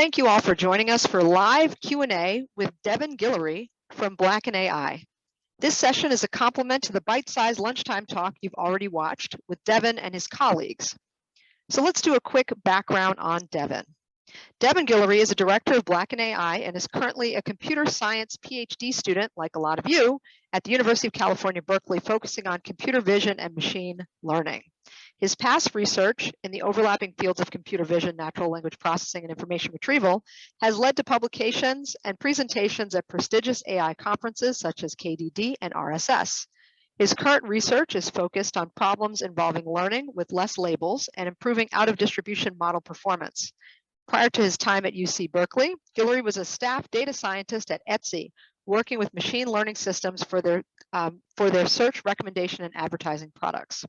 Thank you all for joining us for live Q&A with Devin Guillory from Black and AI. This session is a complement to the bite-sized lunchtime talk you've already watched with Devin and his colleagues. So let's do a quick background on Devin. Devin Guillory is a director of Black and AI and is currently a computer science PhD student, like a lot of you, at the University of California, Berkeley, focusing on computer vision and machine learning. His past research in the overlapping fields of computer vision, natural language processing, and information retrieval has led to publications and presentations at prestigious AI conferences such as KDD and RSS. His current research is focused on problems involving learning with less labels and improving out-of-distribution model performance. Prior to his time at UC Berkeley, Guillory was a staff data scientist at Etsy, working with machine learning systems for their search, recommendation, and advertising products.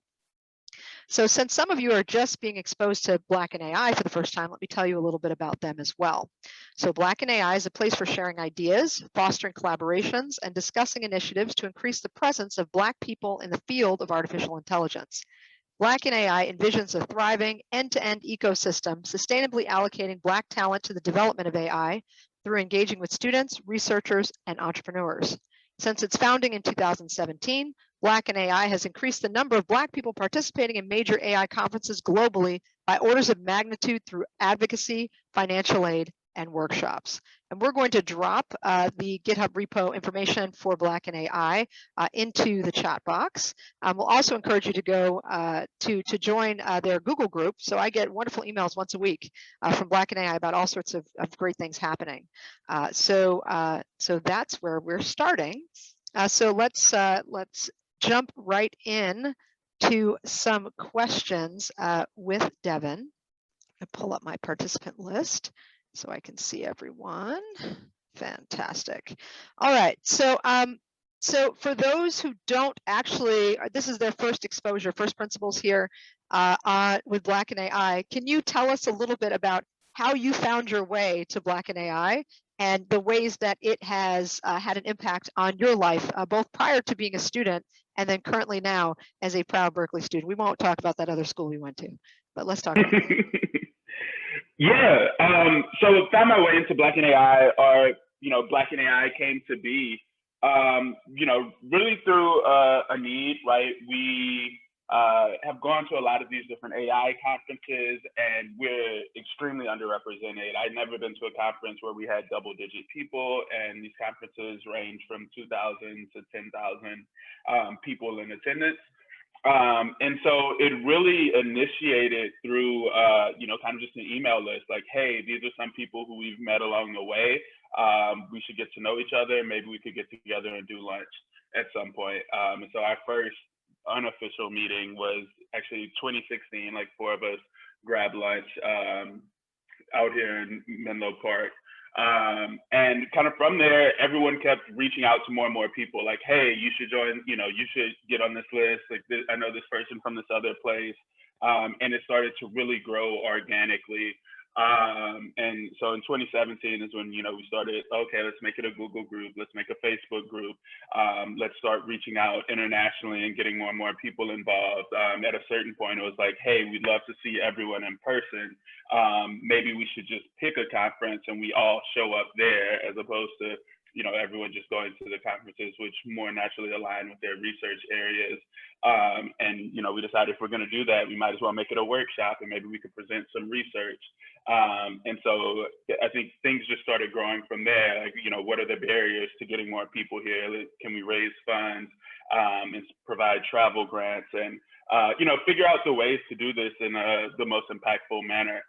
So since some of you are just being exposed to Black and AI for the first time, let me tell you a little bit about them as well. So Black and AI is a place for sharing ideas, fostering collaborations, and discussing initiatives to increase the presence of Black people in the field of artificial intelligence. Black and AI envisions a thriving end-to-end ecosystem, sustainably allocating Black talent to the development of AI through engaging with students, researchers, and entrepreneurs. Since its founding in 2017, Black and AI has increased the number of Black people participating in major AI conferences globally by orders of magnitude through advocacy, financial aid, and workshops. And we're going to drop the GitHub repo information for Black and AI into the chat box. We'll also encourage you to go to join their Google group. So I get wonderful emails once a week from Black and AI about all sorts of great things happening. So that's where we're starting. So let's jump right in to some questions with Devin. I pull up my participant list so I can see everyone. Fantastic. All right, so for those who don't actually, this is their first exposure, first principles here with Black and AI, can you tell us a little bit about how you found your way to Black and AI and the ways that it has had an impact on your life, both prior to being a student and then currently now as a proud Berkeley student? We won't talk about that other school we went to, but let's talk about that. Yeah, so found my way into Black and AI, or, Black and AI came to be, really through a need, right? We have gone to a lot of these different AI conferences, and we're extremely underrepresented. I'd never been to a conference where we had double-digit people, and these conferences range from 2,000 to 10,000 people in attendance. And so it really initiated through, kind of just an email list, like, hey, these are some people who we've met along the way. We should get to know each other. Maybe we could get together and do lunch at some point. And so our first unofficial meeting was actually 2016, like 4 of us grabbed lunch out here in Menlo Park. And kind of from there, everyone kept reaching out to more and more people, like, hey, you should join, you should get on this list. Like, I know this person from this other place. And it started to really grow organically. And so in 2017 is when, we started, okay, let's make it a Google group. Let's make a Facebook group. Let's start reaching out internationally and getting more and more people involved. At a certain point, it was like, hey, we'd love to see everyone in person. Maybe we should just pick a conference and we all show up there, as opposed to, everyone just going to the conferences, which more naturally align with their research areas. And, we decided if we're going to do that, we might as well make it a workshop, and maybe we could present some research. And so I think things just started growing from there. Like, what are the barriers to getting more people here? Can we raise funds and provide travel grants and, figure out the ways to do this in the most impactful manner?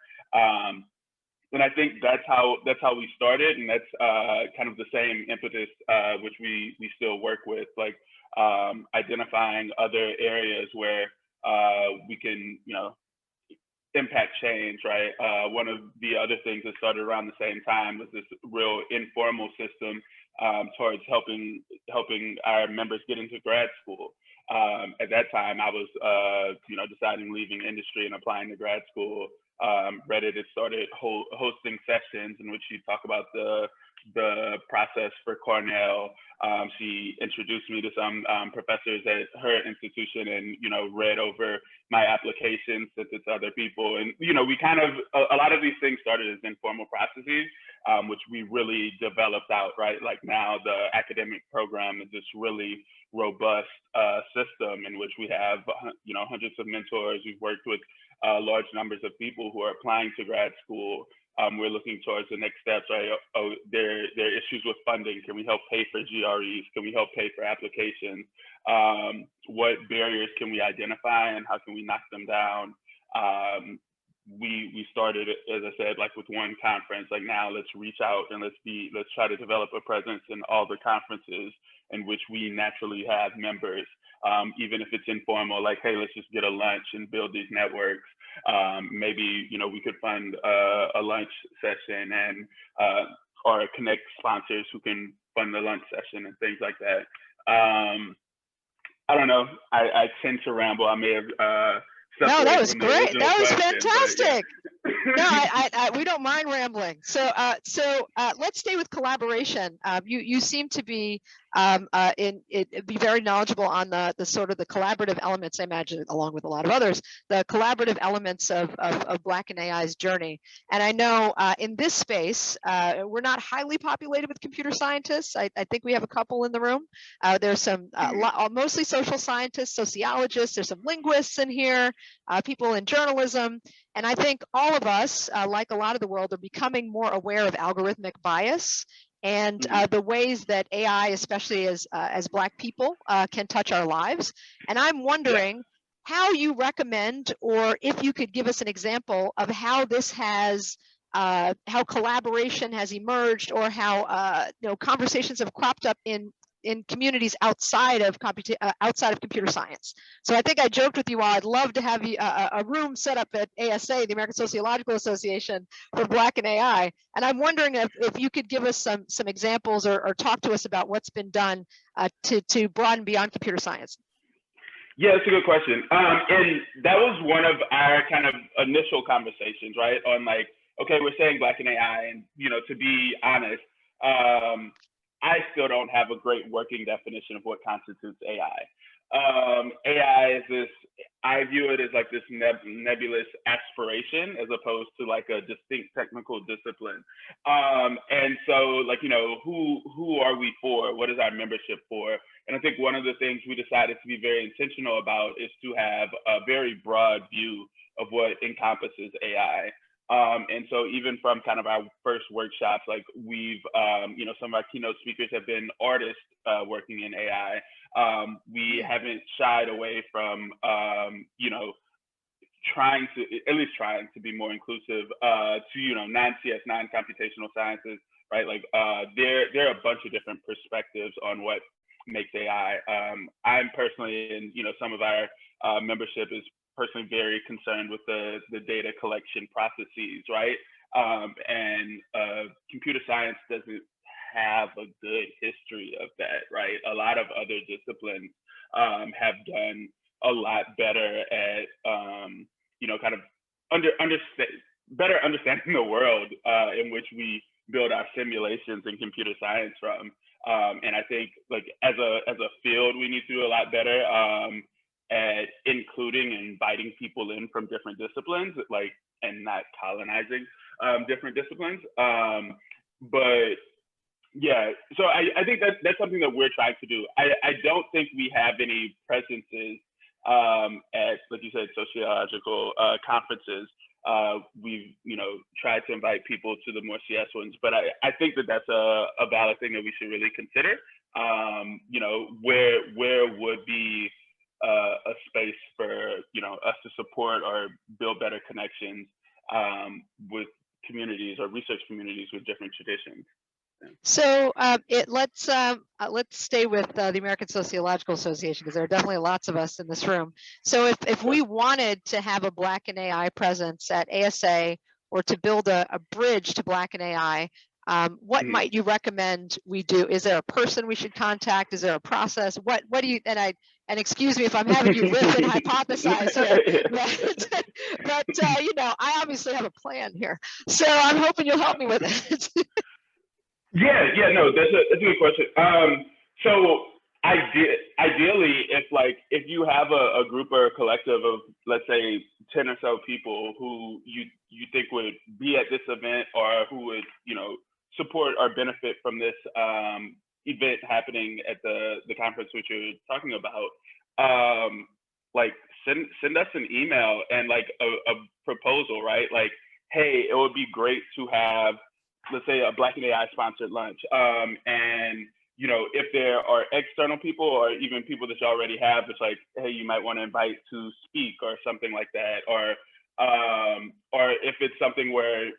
And I think that's how we started, and that's kind of the same impetus which we still work with, like identifying other areas where we can, impact change, right? One of the other things that started around the same time was this real informal system towards helping our members get into grad school. At that time, I was, deciding leaving industry and applying to grad school. Reddit had started hosting sessions in which you talk about the the process for Cornell. She introduced me to some professors at her institution, and read over my application, sent it to other people, and we kind of a lot of these things started as informal processes, which we really developed out, right? Like now the academic program is this really robust system in which we have hundreds of mentors. We've worked with large numbers of people who are applying to grad school. We're looking towards the next steps, right? Oh, there are issues with funding. Can we help pay for GREs? Can we help pay for applications? What barriers can we identify, and how can we knock them down? We started, as I said, like with one conference. Like now, let's reach out and let's try to develop a presence in all the conferences in which we naturally have members. Even if it's informal, like, hey, let's just get a lunch and build these networks. Maybe we could fund a lunch session and or connect sponsors who can fund the lunch session and things like that. I don't know. I tend to ramble. I may have. No, that was great. That was fantastic. Yeah. No, we don't mind rambling. So let's stay with collaboration. You seem to be be very knowledgeable on the sort of the collaborative elements, I imagine, along with a lot of others, the collaborative elements of Black in AI's journey. And I know in this space, we're not highly populated with computer scientists. I think we have a couple in the room. There's some mostly social scientists, sociologists. There's some linguists in here, people in journalism. And I think all of us, like a lot of the world, are becoming more aware of algorithmic bias and the ways that AI, especially as Black people, can touch our lives. And I'm wondering how you recommend, or if you could give us an example of how this has, how collaboration has emerged, or how conversations have cropped up in communities outside of computer science. So I think I joked with you all, I'd love to have you, a room set up at ASA, the American Sociological Association, for Black in AI. And I'm wondering if you could give us some examples, or talk to us about what's been done to broaden beyond computer science. Yeah, that's a good question. And that was one of our kind of initial conversations, right? On like, okay, we're saying Black in AI, and to be honest, I still don't have a great working definition of what constitutes AI. AI is this, I view it as like this nebulous aspiration as opposed to like a distinct technical discipline. And so like, who are we for? What is our membership for? And I think one of the things we decided to be very intentional about is to have a very broad view of what encompasses AI. And so even from kind of our first workshops, like we've, some of our keynote speakers have been artists working in AI. We haven't shied away from, trying to be more inclusive to, non-CS, non-computational sciences, right? Like there are a bunch of different perspectives on what makes AI. I'm personally, and, some of our membership is personally very concerned with the data collection processes, right? And computer science doesn't have a good history of that, right? A lot of other disciplines have done a lot better at, kind of better understanding the world in which we build our simulations in computer science from. And I think like as a field, we need to do a lot better at including and inviting people in from different disciplines, like, and not colonizing different disciplines. But yeah, so I think that's something that we're trying to do. I don't think we have any presences at, like you said, sociological conferences. We've, tried to invite people to the more CS ones, but I think that that's a valid thing that we should really consider. Where would be a space for us to support or build better connections with communities or research communities with different traditions. So let's stay with the American Sociological Association, because there are definitely lots of us in this room. So if we wanted to have a Black in AI presence at ASA, or to build a bridge to Black in AI, what might you recommend we do? Is there a person we should contact? Is there a process? What do you, and excuse me if I'm having you riff and hypothesize here, but I obviously have a plan here. So I'm hoping you'll help me with it. Yeah, no, that's a good question. So ideally, if you have a group or a collective of, let's say, 10 or so people who you think would be at this event, or who would, support or benefit from this event happening at the conference which you're talking about, like send us an email and like a proposal, right? Like, hey, it would be great to have, let's say, a Black and AI sponsored lunch. And if there are external people or even people that you already have, it's like, hey, you might want to invite to speak or something like that. Or if it's something where,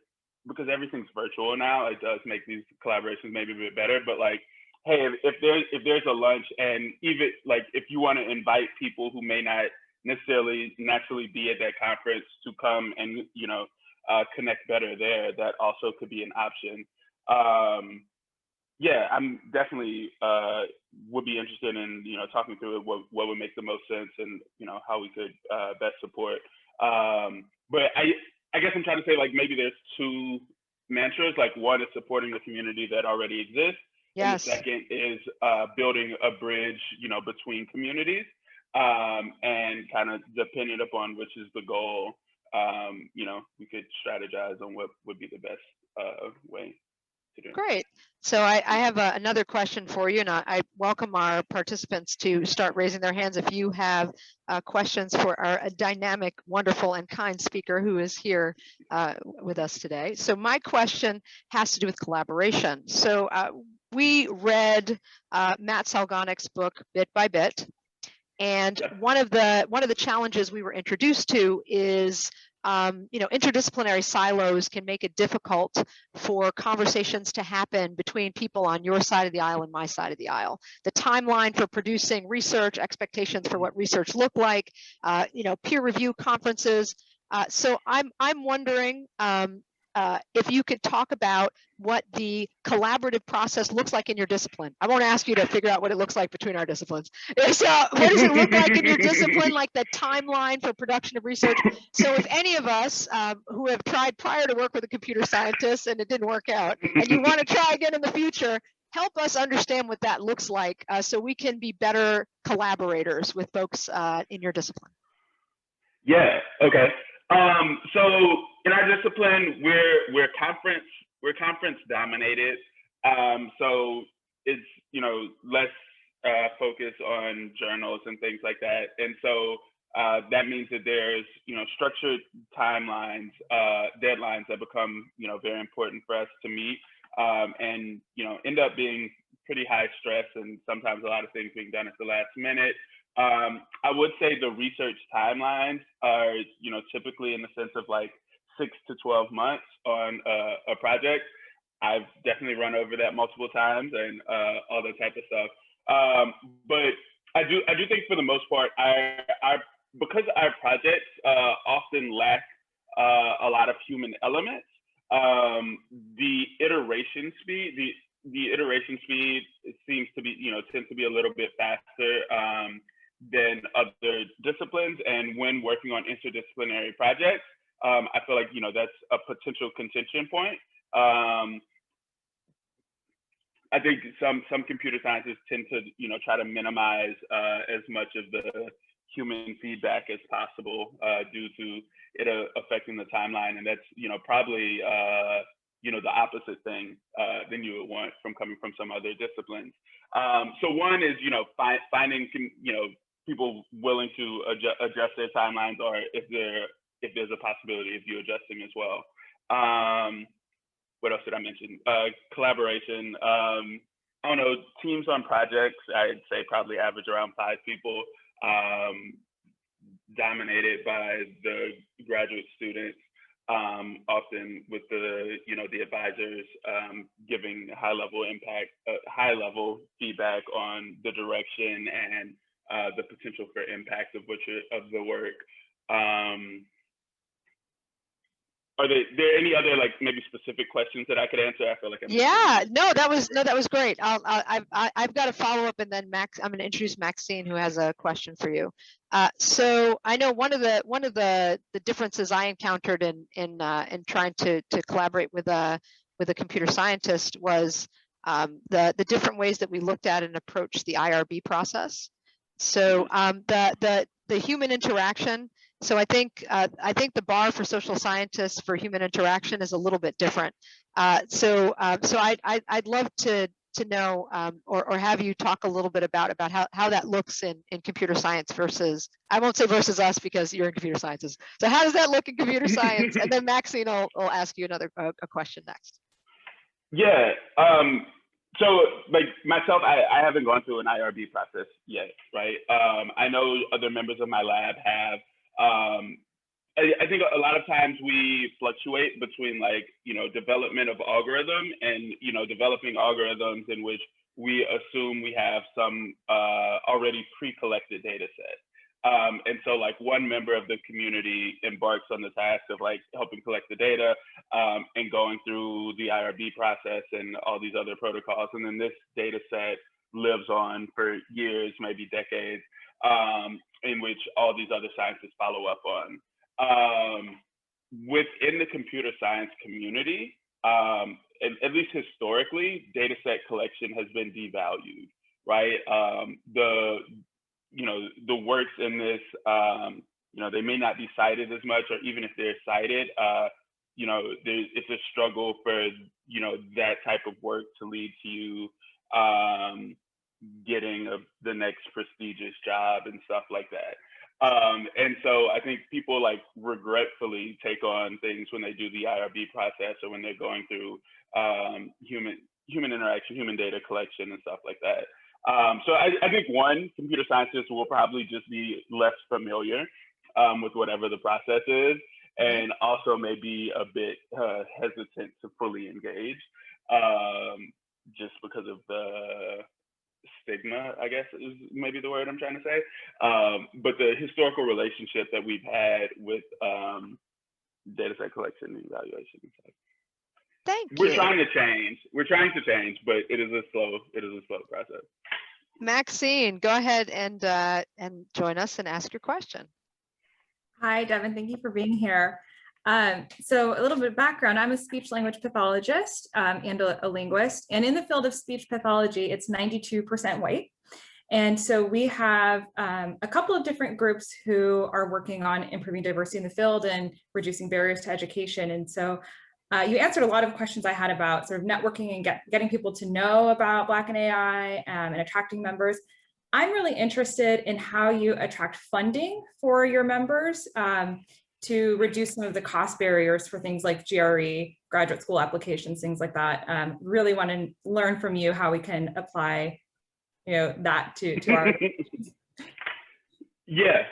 because everything's virtual now, it does make these collaborations maybe a bit better. But like, hey, if there's a lunch, and even like if you want to invite people who may not necessarily naturally be at that conference to come and connect better there, that also could be an option. Yeah, I'm definitely would be interested in talking through it, what would make the most sense, and how we could best support. But I guess I'm trying to say, like, maybe there's two mantras. Like, one is supporting the community that already exists, Yes. and the second is building a bridge, between communities, and kind of depending upon which is the goal. We could strategize on what would be the best way to do. Great. So I have another question for you, and I welcome our participants to start raising their hands if you have questions for our dynamic, wonderful, and kind speaker who is here with us today. So my question has to do with collaboration. So we read Matt Salganik's book, Bit by Bit, and one of the challenges we were introduced to is interdisciplinary silos can make it difficult for conversations to happen between people on your side of the aisle and my side of the aisle. The timeline for producing research, expectations for what research look like, peer review conferences. So I'm wondering if you could talk about what the collaborative process looks like in your discipline. I won't ask you to figure out what it looks like between our disciplines. What does it look like in your discipline, like the timeline for production of research? So if any of us who have tried prior to work with a computer scientist and it didn't work out, and you want to try again in the future, help us understand what that looks like so we can be better collaborators with folks in your discipline. Yeah, okay. So in our discipline, we're conference dominated. So it's less focus on journals and things like that. And so that means that there's structured timelines, deadlines that become very important for us to meet, and end up being pretty high stress, and sometimes a lot of things being done at the last minute. I would say the research timelines are, typically in the sense of like 6 to 12 months on a project. I've definitely run over that multiple times, and all that type of stuff. But I do think for the most part, because our projects often lack a lot of human elements, the iteration speed seems to be, tends to be a little bit faster than other disciplines. And when working on interdisciplinary projects, I feel like that's a potential contention point. I think some computer scientists tend to try to minimize as much of the human feedback as possible due to it affecting the timeline, and that's probably the opposite thing than you would want coming from some other disciplines. So one is finding people willing to adjust their timelines, or if there's a possibility of you adjusting as well. What else did I mention? Collaboration. I don't know, teams on projects, I'd say probably average around 5 people, dominated by the graduate students, often with the advisors giving high level feedback on the direction and the potential for impact of the work. Are there any other maybe specific questions that I could answer? I feel like that was great. I've got a follow up, and then Max, I'm going to introduce Maxine, who has a question for you. So I know one of the differences I encountered in trying to collaborate with a computer scientist was the different ways that we looked at and approached the IRB process. So the human interaction. So I think the bar for social scientists for human interaction is a little bit different. So I'd love to know or have you talk a little bit about how that looks in computer science versus, I won't say versus us because you're in computer sciences. So how does that look in computer science? And then Maxine will ask you a question next. Yeah. So like myself, I haven't gone through an IRB process yet, right? I know other members of my lab have. I think a lot of times we fluctuate between like, development of algorithm and, developing algorithms in which we assume we have some already pre-collected data set. And so like one member of the community embarks on the task of like helping collect the data and going through the IRB process and all these other protocols. And then this data set lives on for years, maybe decades, in which all these other scientists follow up on. Within the computer science community, at least historically, data set collection has been devalued, right? The works in this, they may not be cited as much, or even if they're cited, it's a struggle for, that type of work to lead to you getting the next prestigious job and stuff like that. And so I think people like regretfully take on things when they do the IRB process or when they're going through human interaction, human data collection and stuff like that. So I think one, computer scientists will probably just be less familiar with whatever the process is, and also maybe a bit hesitant to fully engage just because of the stigma, I guess is maybe the word I'm trying to say. But the historical relationship that we've had with data set collection and evaluation. Thank you. We're trying to change, but it is a slow process. Maxine, go ahead and join us and ask your question. Hi, Devin. Thank you for being here. So a little bit of background, I'm a speech language pathologist and a linguist. And in the field of speech pathology, it's 92% white. And so we have a couple of different groups who are working on improving diversity in the field and reducing barriers to education. And so you answered a lot of questions I had about sort of networking and getting people to know about Black and AI and attracting members. I'm really interested in how you attract funding for your members to reduce some of the cost barriers for things like GRE, graduate school applications, things like that. Really want to learn from you how we can apply, that to our. Yeah.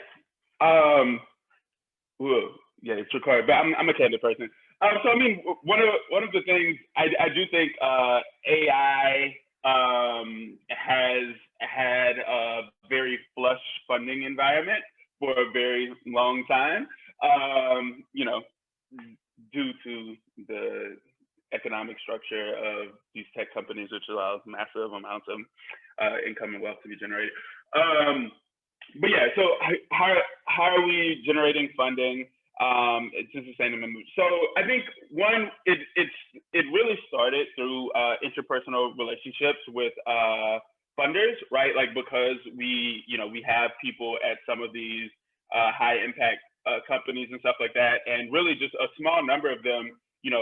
Yeah, it's required, but I'm a candid person. So I mean, one of the things I do think AI has had a very flush funding environment for a very long time, due to the economic structure of these tech companies, which allows massive amounts of income and wealth to be generated. But yeah, so how are we generating funding to sustain them? So I think one, it really started through interpersonal relationships with funders, right? Like because we have people at some of these high impact companies and stuff like that, and really just a small number of them,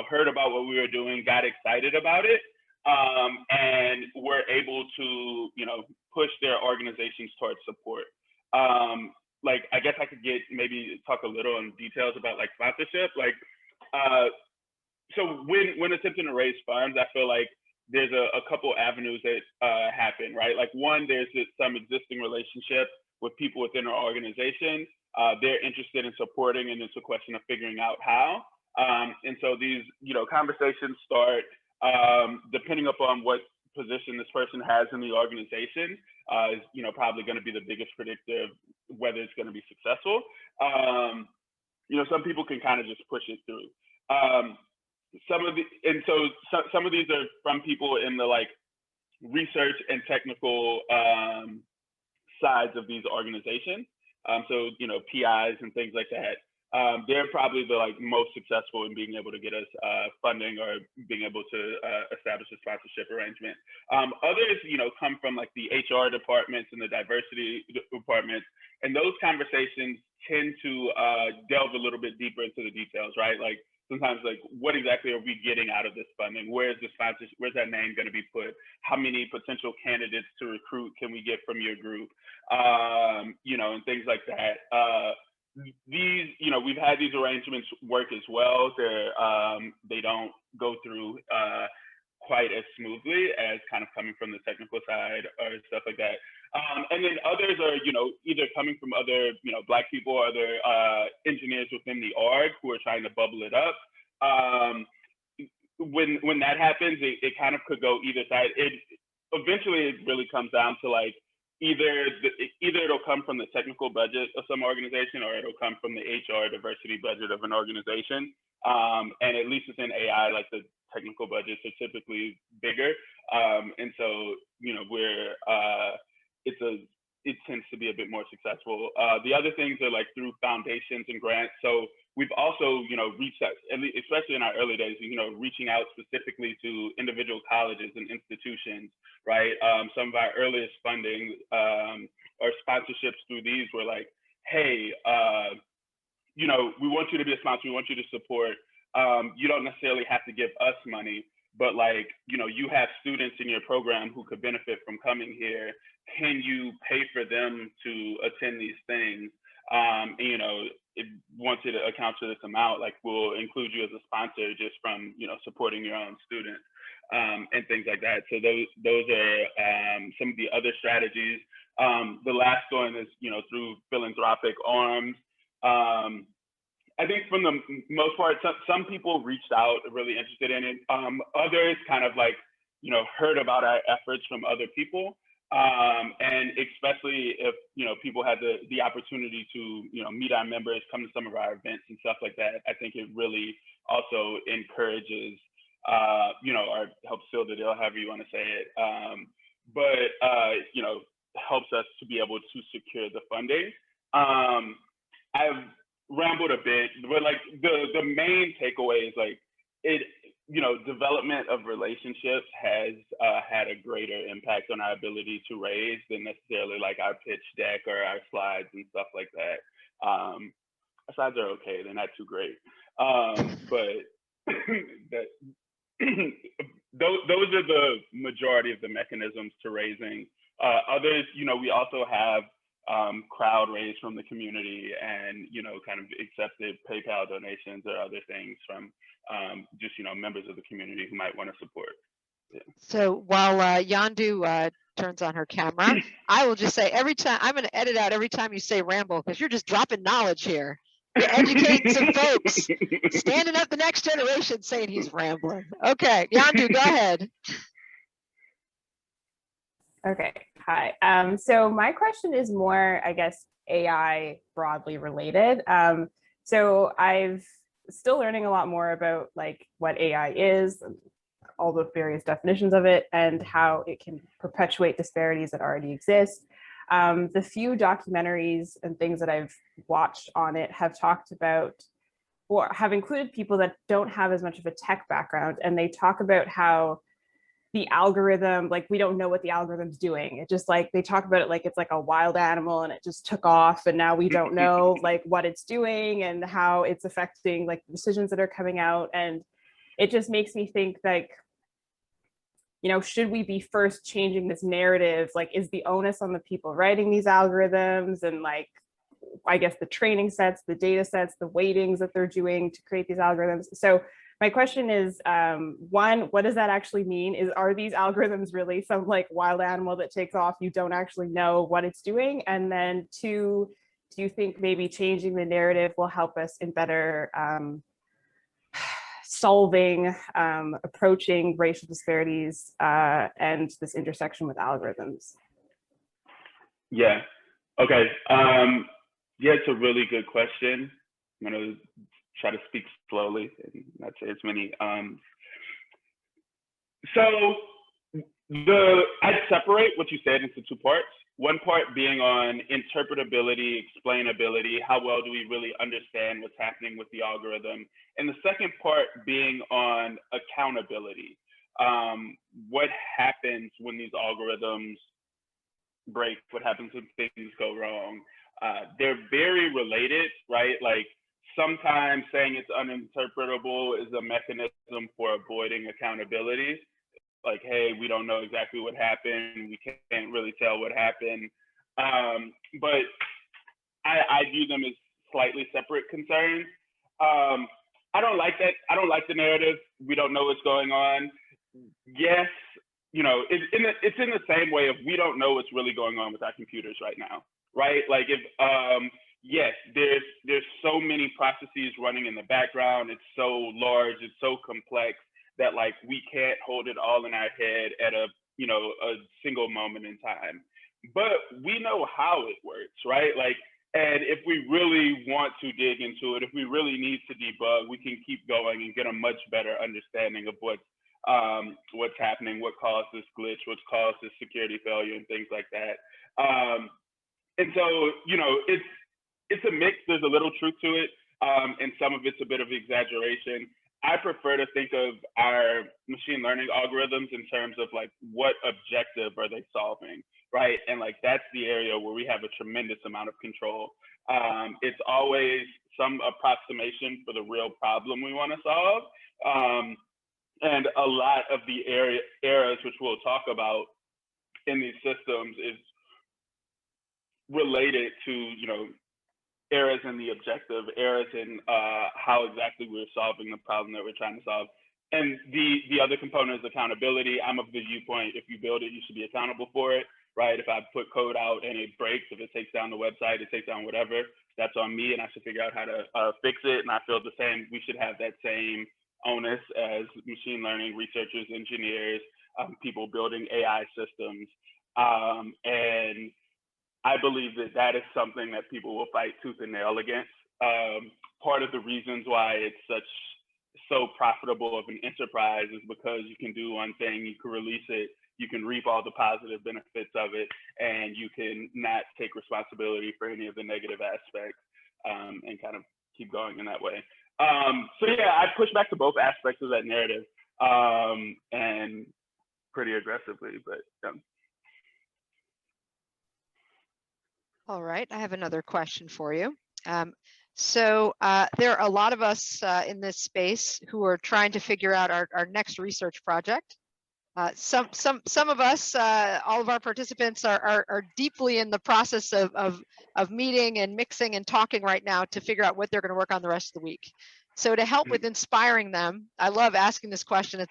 heard about what we were doing, got excited about it, and were able to, push their organizations towards support. Like, I guess I could maybe talk a little in details about like sponsorship. Like, so when attempting to raise funds, I feel like there's a couple avenues that happen, right? Like one, there's some existing relationship with people within our organization. They're interested in supporting, and it's a question of figuring out how. And so these, conversations start depending upon what position this person has in the organization, is probably going to be the biggest predictor of whether it's going to be successful. Some people can kind of just push it through. Some of these are from people in the like research and technical sides of these organizations. So PIs and things like that. they're probably the most successful in being able to get us funding or being able to establish a sponsorship arrangement. Others, come from like the HR departments and the diversity departments, and those conversations tend to delve a little bit deeper into the details, right? Like sometimes, like, what exactly are we getting out of this funding? Where's the sponsorship? Where's that name going to be put? How many potential candidates to recruit can we get from your group? And things like that. These, we've had these arrangements work as well. They don't go through quite as smoothly as kind of coming from the technical side or stuff like that. And then others are, either coming from other, Black people or other engineers within the org who are trying to bubble it up. When that happens, it kind of could go either side. Eventually it really comes down to like, either it'll come from the technical budget of some organization, or it'll come from the HR diversity budget of an organization. And at least within AI, like the technical budgets are typically bigger. And so, it tends to be a bit more successful. The other things are like through foundations and grants. So we've also, reached out, especially in our early days, reaching out specifically to individual colleges and institutions, right? Some of our earliest funding or sponsorships through these were like, hey, we want you to be a sponsor, we want you to support. You don't necessarily have to give us money, but like, you have students in your program who could benefit from coming here. Can you pay for them to attend these things? Once it accounts for this amount, like we'll include you as a sponsor just from, supporting your own students and things like that. So those are some of the other strategies. The last one is, through philanthropic arms. I think from the most part, some people reached out, really interested in it. Others kind of like, heard about our efforts from other people. And especially if, people had the opportunity to, meet our members, come to some of our events and stuff like that, I think it really also encourages, or helps seal the deal, however you want to say it. Helps us to be able to secure the funding. I've rambled a bit, but like the main takeaway is like development of relationships has had a greater impact on our ability to raise than necessarily like our pitch deck or our slides and stuff like that. Our slides are okay, they're not too great, but those are the majority of the mechanisms to raising. Others, we also have crowd raised from the community and, kind of accepted PayPal donations or other things from just, members of the community who might want to support. Yeah. So while Yandu turns on her camera, I will just say every time, I'm going to edit out every time you say ramble, because you're just dropping knowledge here. You're educating some folks, standing up the next generation saying he's rambling. Okay, Yandu, go ahead. Okay, hi. So my question is more, I guess, AI broadly related. So I've still learning a lot more about like what AI is, all the various definitions of it, and how it can perpetuate disparities that already exist. The few documentaries and things that I've watched on it have talked about, or have included people that don't have as much of a tech background, and they talk about how the algorithm, like we don't know what the algorithm's doing. It just like, they talk about it like it's like a wild animal and it just took off, and now we don't know like what it's doing and how it's affecting like the decisions that are coming out. And it just makes me think like, should we be first changing this narrative? Like, is the onus on the people writing these algorithms, and like, I guess the training sets, the data sets, the weightings that they're doing to create these algorithms? So my question is, one, what does that actually mean? Are these algorithms really some like wild animal that takes off? You don't actually know what it's doing. And then two, do you think maybe changing the narrative will help us in better solving, approaching racial disparities and this intersection with algorithms? Yeah, okay. Yeah, it's a really good question. I'm gonna try to speak slowly and not say as many. So I'd separate what you said into two parts. One part being on interpretability, explainability, how well do we really understand what's happening with the algorithm? And the second part being on accountability. What happens when these algorithms break? What happens when things go wrong? They're very related, right? Like sometimes saying it's uninterpretable is a mechanism for avoiding accountability. Like, hey, we don't know exactly what happened. We can't really tell what happened. But I view them as slightly separate concerns. I don't like that. I don't like the narrative. We don't know what's going on. Yes, you know, it's in the same way of we don't know what's really going on with our computers right now, right? Like if, yes, there's so many processes running in the background. It's so large, it's so complex that like we can't hold it all in our head at a single moment in time. But we know how it works, right? Like, and if we really want to dig into it, if we really need to debug, we can keep going and get a much better understanding of what's happening, what caused this glitch, what's caused this security failure, and things like that. And so, you know, it's a mix. There's a little truth to it, and some of it's a bit of exaggeration. I prefer to think of our machine learning algorithms in terms of like what objective are they solving, right? And like that's the area where we have a tremendous amount of control. It's always some approximation for the real problem we want to solve. And a lot of the errors which we'll talk about in these systems is related to, you know, errors in the objective, errors in how exactly we're solving the problem that we're trying to solve. And the other component is accountability. I'm of the viewpoint, if you build it, you should be accountable for it, right? If I put code out and it breaks, if it takes down the website, it takes down whatever, that's on me and I should figure out how to fix it. And I feel the same, we should have that same onus as machine learning researchers, engineers, people building AI systems. And I believe that that is something that people will fight tooth and nail against. Part of the reasons why it's so profitable of an enterprise is because you can do one thing, you can release it, you can reap all the positive benefits of it, and you can not take responsibility for any of the negative aspects, and kind of keep going in that way. So yeah, I push back to both aspects of that narrative, and pretty aggressively, but All right, I have another question for you. So there are a lot of us in this space who are trying to figure out our next research project. Some of us, all of our participants are deeply in the process of meeting and mixing and talking right now to figure out what they're going to work on the rest of the week. So to help with inspiring them, I love asking this question.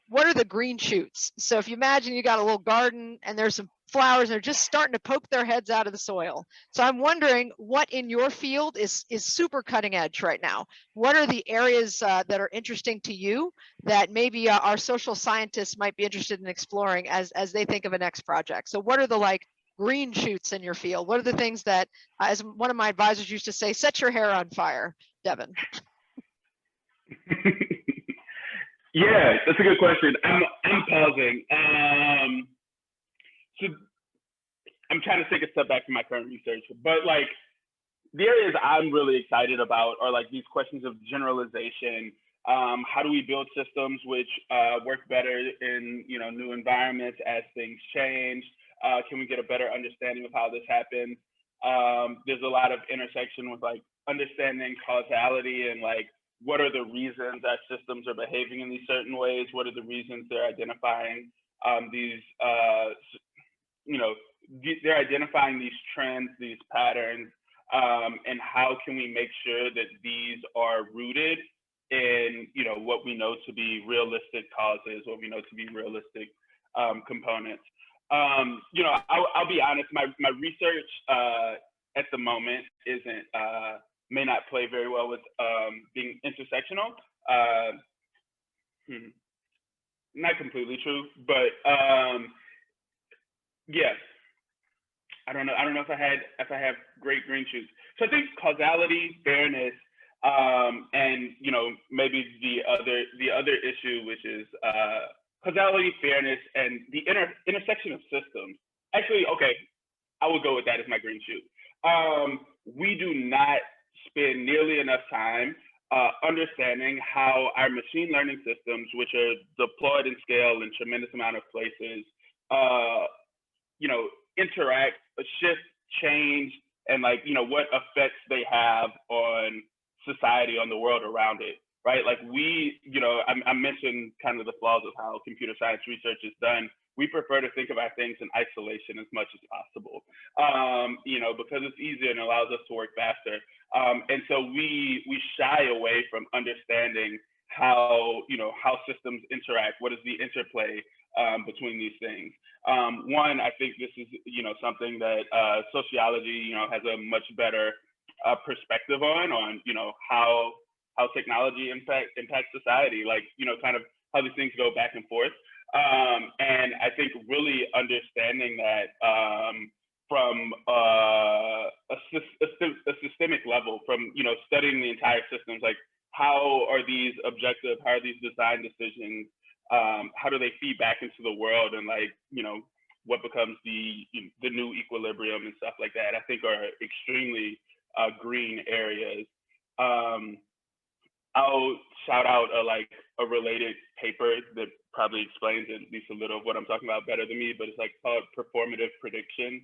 What are the green shoots? So if you imagine you got a little garden and there's some flowers and they're just starting to poke their heads out of the soil. So I'm wondering what in your field is super cutting edge right now. What are the areas that are interesting to you that maybe our social scientists might be interested in exploring as they think of a next project? So what are the green shoots in your field? What are the things that, as one of my advisors used to say, set your hair on fire, Devin? Yeah, that's a good question. I'm pausing. So I'm trying to take a step back from my current research, but like the areas I'm really excited about are like these questions of generalization. How do we build systems which work better in new environments as things change? Can we get a better understanding of how this happens? There's a lot of intersection with like understanding causality and like what are the reasons that systems are behaving in these certain ways? What are the reasons they're identifying they're identifying these trends, these patterns, and how can we make sure that these are rooted in what we know to be realistic causes, what we know to be realistic components. I'll be honest, my research at the moment may not play very well with being intersectional. Not completely true, but yes. I don't know if I have great green shoots. So I think causality, fairness, and maybe the other issue, which is causality, fairness, and the intersection of systems. actually, okay, I will go with that as my green shoot. We do not spend nearly enough time understanding how our machine learning systems, which are deployed and scale in tremendous amount of places, you know, interact, shift, change, and like, you know, what effects they have on society, on the world around it, right? Like we, you know, I mentioned kind of the flaws of how computer science research is done. We prefer to think about things in isolation as much as possible, you know, because it's easier and allows us to work faster. And so we shy away from understanding how, you know, how systems interact. What is the interplay between these things? One, I think this is, you know, something that sociology, you know, has a much better perspective on, you know, how technology impacts society, like, you know, kind of how these things go back and forth. And I think really understanding that from a systemic level, from, you know, studying the entire systems, like how are these objective, how are these design decisions, how do they feed back into the world, and like, you know, what becomes the new equilibrium and stuff like that, I think are extremely green areas. I'll shout out a related paper that probably explains at least a little of what I'm talking about better than me, but it's like called Performative Prediction.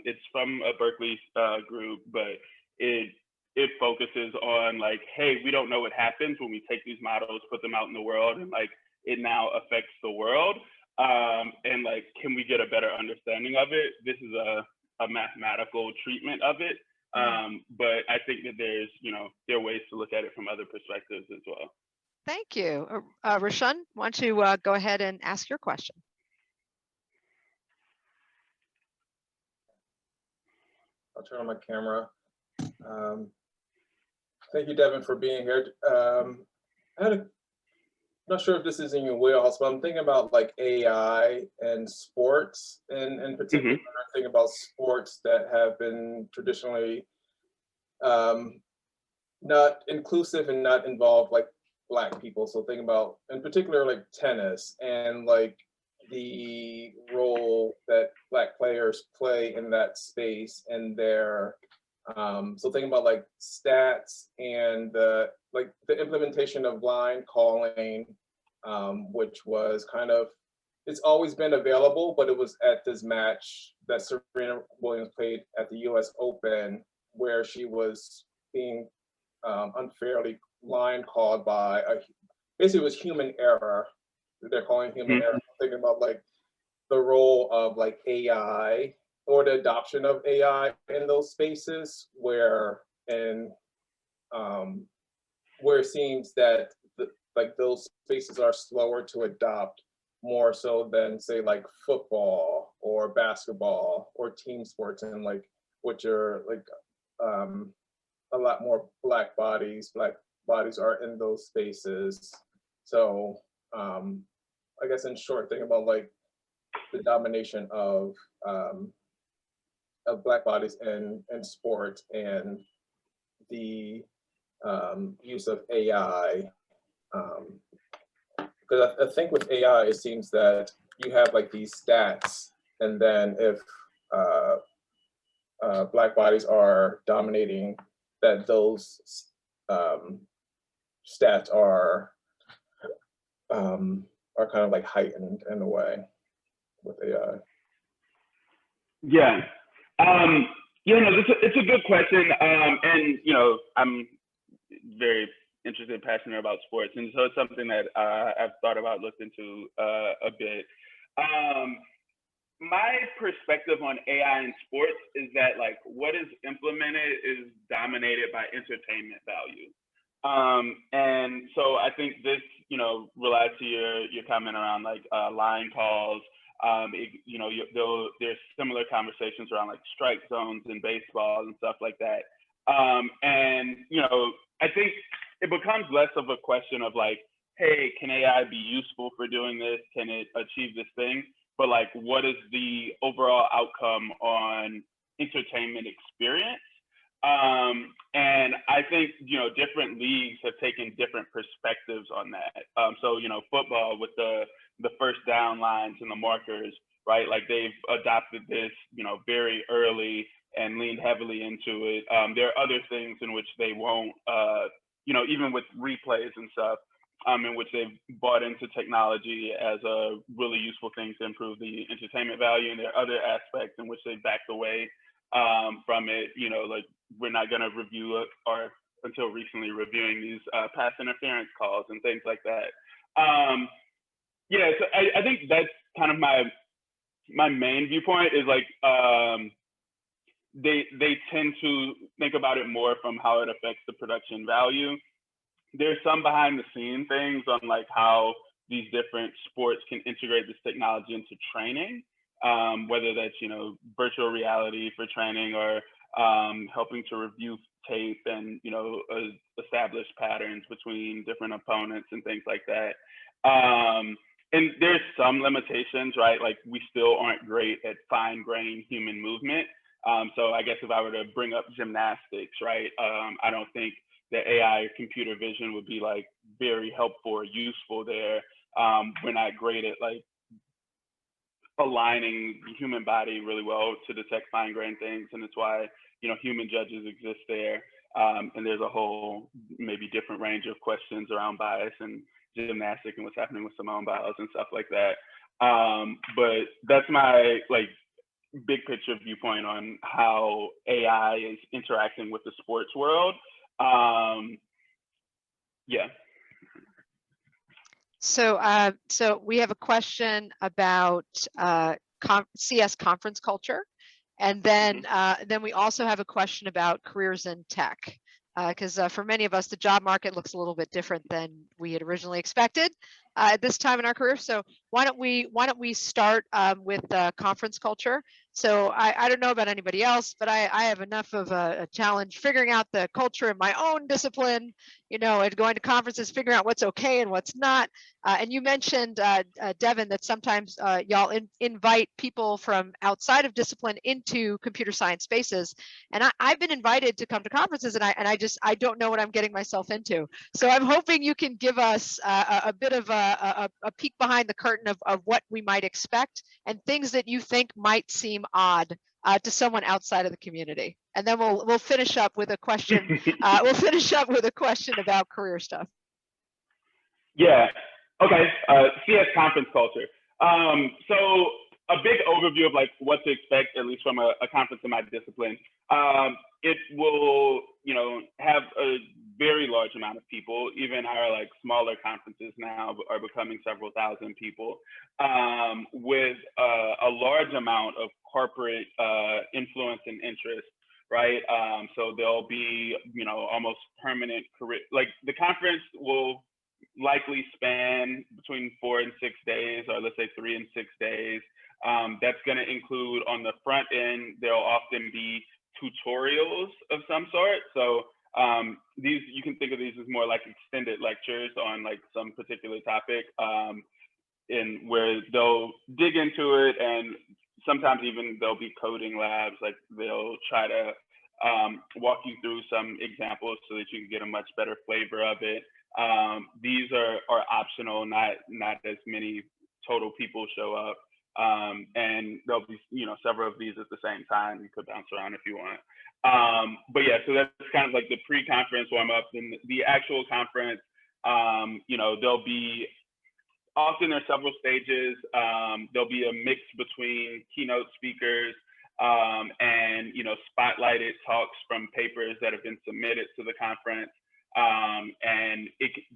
It's from a Berkeley group, but it focuses on like, hey, we don't know what happens when we take these models, put them out in the world, and like it now affects the world. And like, can we get a better understanding of it? This is a mathematical treatment of it. But I think that there's, you know, there are ways to look at it from other perspectives as well. Thank you. Roshan, why don't you go ahead and ask your question? I'll turn on my camera. Thank you, Devin, for being here. I'm not sure if this is in your wheelhouse, but I'm thinking about like AI and sports, and in particular, I'm thinking about sports that have been traditionally not inclusive and not involve like Black people. So thinking about, in particular, like tennis and like the role that Black players play in that space and their so thinking about like stats and the implementation of line calling, which was kind of, it's always been available, but it was at this match that Serena Williams played at the US Open, where she was being unfairly line called by basically it was human error. They're calling human error. Thinking about like the role of like AI or the adoption of AI in those spaces where it seems that like those spaces are slower to adopt more so than say like football or basketball or team sports, and like which are like a lot more Black bodies are in those spaces. So I guess in short, think about like the domination of Black bodies in sport and the use of AI. Because I think with AI, it seems that you have like these stats, and then if Black bodies are dominating, that those stats are kind of like heightened in a way with AI. Yeah. You know, it's a good question. And, you know, I'm very interested and passionate about sports. And so it's something that I've thought about, looked into a bit. My perspective on AI in sports is that like what is implemented is dominated by entertainment value. And so I think this, you know, relies to your comment around like line calls. You know, there's similar conversations around like strike zones in baseball and stuff like that. And, you know, I think it becomes less of a question of like, hey, can AI be useful for doing this? Can it achieve this thing? But like, what is the overall outcome on entertainment experience? And I think, different leagues have taken different perspectives on that. So, football with the first down lines and the markers, right? Like they've adopted this, very early and leaned heavily into it. There are other things in which they won't, even with replays and stuff, in which they've bought into technology as a really useful thing to improve the entertainment value. And there are other aspects in which they backed away from it, like we're not going to review it, or until recently reviewing these pass interference calls and things like that. So I think that's kind of my main viewpoint is like they tend to think about it more from how it affects the production value. There's some behind the scene things on like how these different sports can integrate this technology into training, whether that's, virtual reality for training or helping to review tape and, establish patterns between different opponents and things like that. And there's some limitations, right? Like we still aren't great at fine-grained human movement. So I guess if I were to bring up gymnastics, right? I don't think the AI or computer vision would be like very helpful or useful there. We're not great at like aligning the human body really well to detect fine-grained things, and it's why human judges exist there. And there's a whole maybe different range of questions around bias and gymnastics and what's happening with Simone Biles and stuff like that. But that's my like big picture viewpoint on how AI is interacting with the sports world. So we have a question about CS conference culture, and then we also have a question about careers in tech, because for many of us the job market looks a little bit different than we had originally expected at this time in our career. So why don't we start with conference culture? So I don't know about anybody else, but I have enough of a challenge figuring out the culture in my own discipline, and going to conferences, figuring out what's okay and what's not. And you mentioned, Devin, that sometimes y'all invite people from outside of discipline into computer science spaces. And I've been invited to come to conferences, and I don't know what I'm getting myself into. So I'm hoping you can give us a bit of a peek behind the curtain of what we might expect and things that you think might seem odd to someone outside of the community. And then we'll finish up with a question. We'll finish up with a question about career stuff. Yeah. Okay. CS conference culture. So a big overview of like what to expect, at least from a conference in my discipline. It will, have a very large amount of people. Even our like smaller conferences now are becoming several thousand people, with a large amount of corporate influence and interest, right? So there'll be, almost permanent career. Like the conference will likely span between 4 and 6 days, or let's say 3 and 6 days. That's going to include on the front end, there'll often be tutorials of some sort. So these, you can think of these as more like extended lectures on like some particular topic, in where they'll dig into it, and sometimes even there'll be coding labs. Like they'll try to walk you through some examples so that you can get a much better flavor of it. These are optional, not as many total people show up. And there'll be, several of these at the same time. You could bounce around if you want. But yeah, so that's kind of like the pre-conference warm up. And the actual conference, there'll be, often there's several stages. There'll be a mix between keynote speakers and, spotlighted talks from papers that have been submitted to the conference. And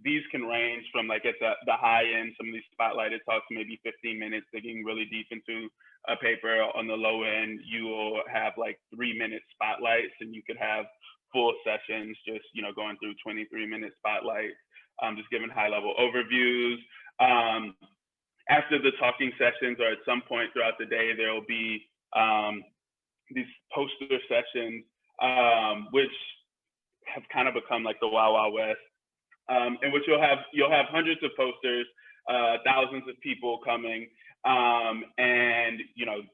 these can range from like at the high end, some of these spotlighted talks, maybe 15 minutes, digging really deep into a paper. On the low end, you will have like 3-minute spotlights, and you could have full sessions just, going through 23-minute spotlights, just giving high level overviews. After the talking sessions, or at some point throughout the day, there will be these poster sessions, which have kind of become like the Wild Wild West. in which you'll have hundreds of posters, thousands of people coming, and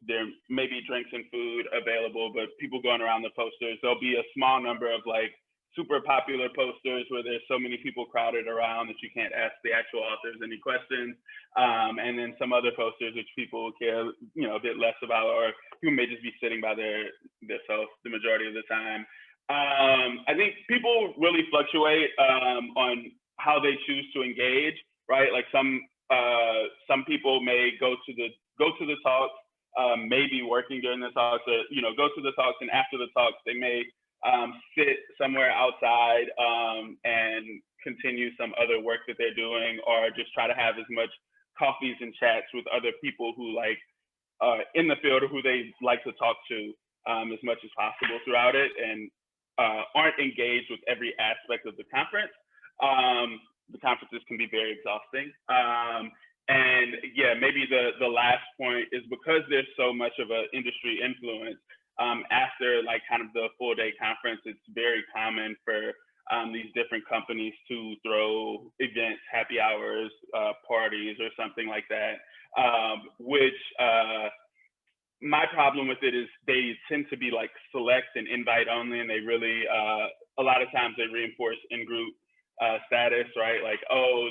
there may be drinks and food available, but people going around the posters. There'll be a small number of like super popular posters where there's so many people crowded around that you can't ask the actual authors any questions, and then some other posters which people care a bit less about, or people may just be sitting by themselves the majority of the time. I think people really fluctuate on how they choose to engage, right? Like some people may go to the talks, maybe working during the talks, or go to the talks, and after the talks they may sit somewhere outside and continue some other work that they're doing, or just try to have as much coffees and chats with other people who like in the field or who they like to talk to as much as possible throughout it, and aren't engaged with every aspect of the conference. The conferences can be very exhausting. And yeah, maybe the last point is, because there's so much of an industry influence, after like kind of the full day conference, it's very common for these different companies to throw events, happy hours, parties, or something like that, which my problem with it is they tend to be like select and invite only, and they really, a lot of times they reinforce in-group status, right? Like, oh,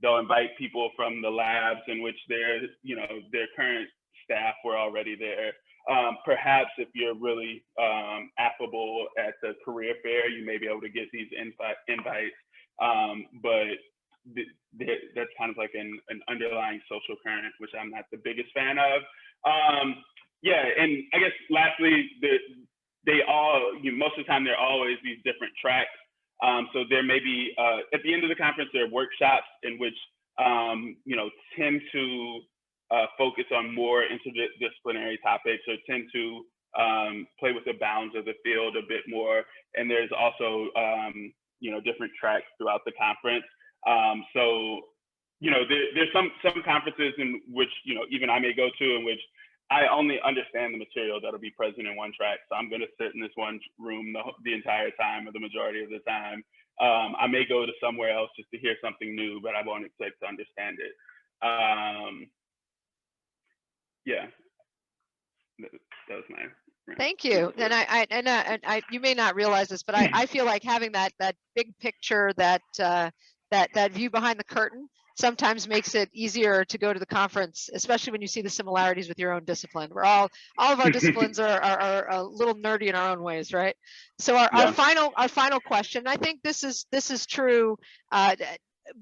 they'll invite people from the labs in which their current staff were already there. Perhaps if you're really affable at the career fair, you may be able to get these invites, but that's kind of like an underlying social current, which I'm not the biggest fan of. Yeah, and I guess lastly, they all, most of the time, there are always these different tracks. So there may be, at the end of the conference, there are workshops in which, tend to focus on more interdisciplinary topics, or tend to play with the bounds of the field a bit more. And there's also, different tracks throughout the conference. So, there's some conferences in which, even I may go to, in which I only understand the material that'll be present in one track. So I'm going to sit in this one room the entire time, or the majority of the time. I may go to somewhere else just to hear something new, but I won't expect to understand it. Yeah, that was my rant. Thank you. And I you may not realize this, but I feel like having that big picture, that view behind the curtain, sometimes makes it easier to go to the conference, especially when you see the similarities with your own discipline. We're all of our disciplines are a little nerdy in our own ways, right? So our final question, I think this is true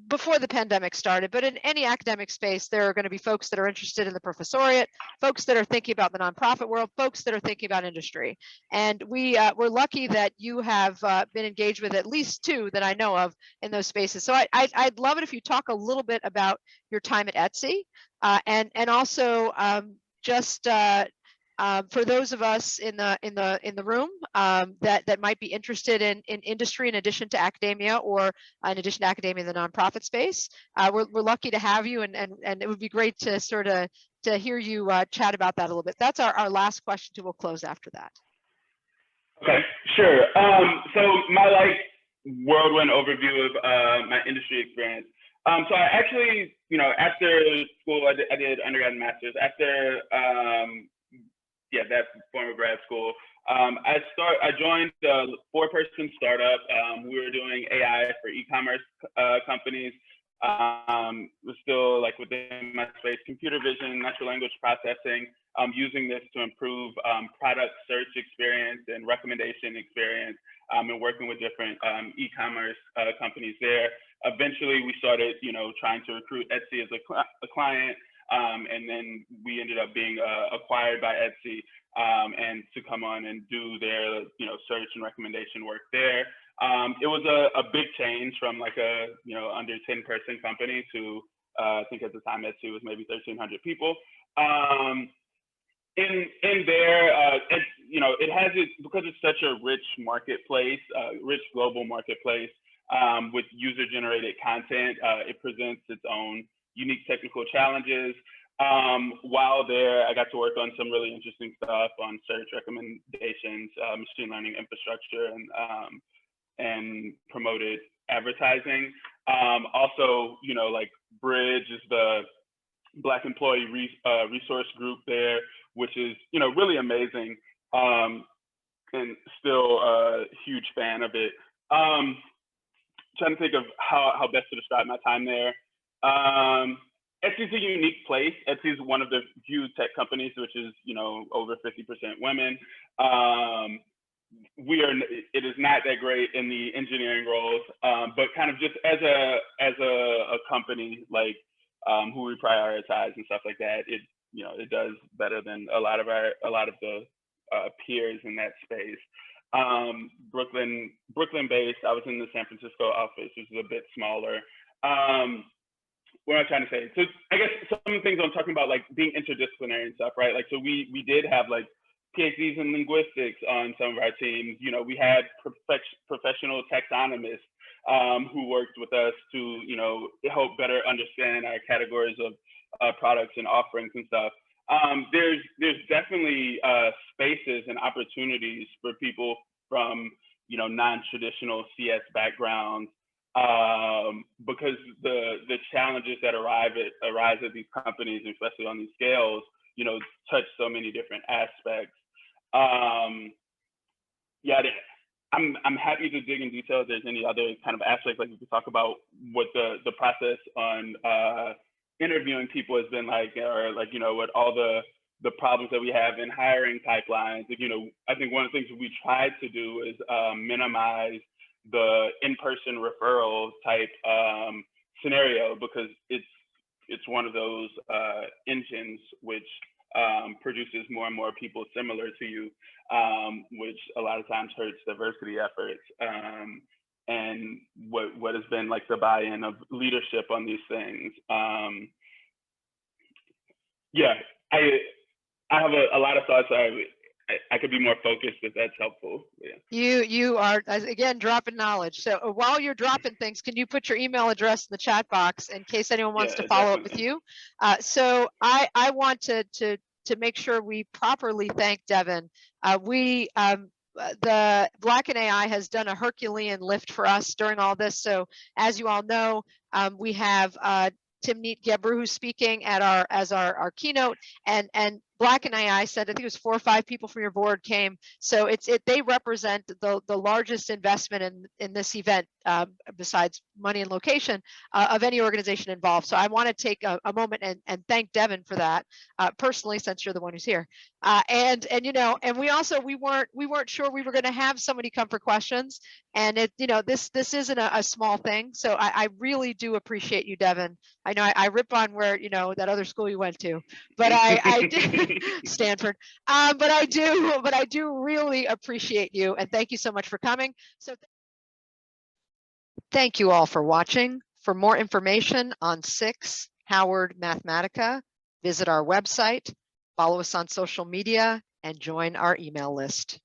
before the pandemic started, but in any academic space, there are going to be folks that are interested in the professoriate, folks that are thinking about the nonprofit world, folks that are thinking about industry. And we're lucky that you have been engaged with at least two that I know of in those spaces. So I'd love it if you talk a little bit about your time at Etsy, and also just for those of us in the room that might be interested in industry in addition to academia, or in addition to academia in the nonprofit space. We're lucky to have you, and it would be great to sort of to hear you chat about that a little bit. That's our last question, too. We'll close after that. Okay, sure. So my whirlwind overview of my industry experience. So I actually, after school, I did undergrad and master's. After that former grad school, I joined a 4-person startup. We were doing AI for e-commerce companies. Was still like within my space, computer vision, natural language processing, using this to improve product search experience and recommendation experience, and working with different e-commerce companies there. Eventually, we started, trying to recruit Etsy as a client. And then we ended up being acquired by Etsy, and to come on and do their search and recommendation work there. It was a big change from like a under 10-person company to I think at the time Etsy was maybe 1,300 people. In there, it has it because it's such a rich marketplace, rich global marketplace with user-generated content. It presents its own unique technical challenges. While there, I got to work on some really interesting stuff on search recommendations, machine learning infrastructure, and promoted advertising. Also, you know, like Bridge is the Black Employee Resource Group there, which is, you know, really amazing, and still a huge fan of it. Trying to think of how best to describe my time there. Etsy is a unique place. Etsy is one of the few tech companies which is, you know, over 50% women. It is not that great in the engineering roles, but kind of just as a company, like who we prioritize and stuff like that, it, you know, it does better than a lot of the peers in that space. Brooklyn based. I was in the San Francisco office, which is a bit smaller. What am I trying to say? So I guess some of the things I'm talking about, like being interdisciplinary and stuff, right? Like, so we did have like PhDs in linguistics on some of our teams. You know, we had professional taxonomists who worked with us to, you know, help better understand our categories of products and offerings and stuff. There's definitely spaces and opportunities for people from, you know, non-traditional CS backgrounds, because the challenges that arise at these companies, especially on these scales, you know, touch so many different aspects. Yeah, I'm happy to dig in detail if there's any other kind of aspects, like we could talk about what the process on interviewing people has been like, or like, you know, what all the problems that we have in hiring pipelines. You know, I think one of the things we tried to do is minimize the in-person referral type scenario, because it's one of those engines which produces more and more people similar to you, which a lot of times hurts diversity efforts. And what has been like the buy-in of leadership on these things. Yeah, I have a lot of thoughts. I could be more focused if that's helpful. Yeah. You are, again, dropping knowledge. So while you're dropping things, can you put your email address in the chat box in case anyone wants to follow up with you? So I want to make sure we properly thank Devin. The Black in AI has done a Herculean lift for us during all this. So as you all know, we have Timnit Gebru who's speaking at as our keynote, and Black in AI said, I think it was 4 or 5 people from your board came. So they represent the largest investment in this event, besides money and location, of any organization involved. So I want to take a moment and thank Devin for that, personally, since you're the one who's here. And you know, and we weren't sure we were going to have somebody come for questions, and you know, this isn't a small thing. So I really do appreciate you, Devin. I know I rip on where, you know, that other school you went to, but I did Stanford. But I do really appreciate you, and thank you so much for coming. So thank you all for watching. For more information on SICSS-Howard Mathematica, visit our website, follow us on social media, and join our email list.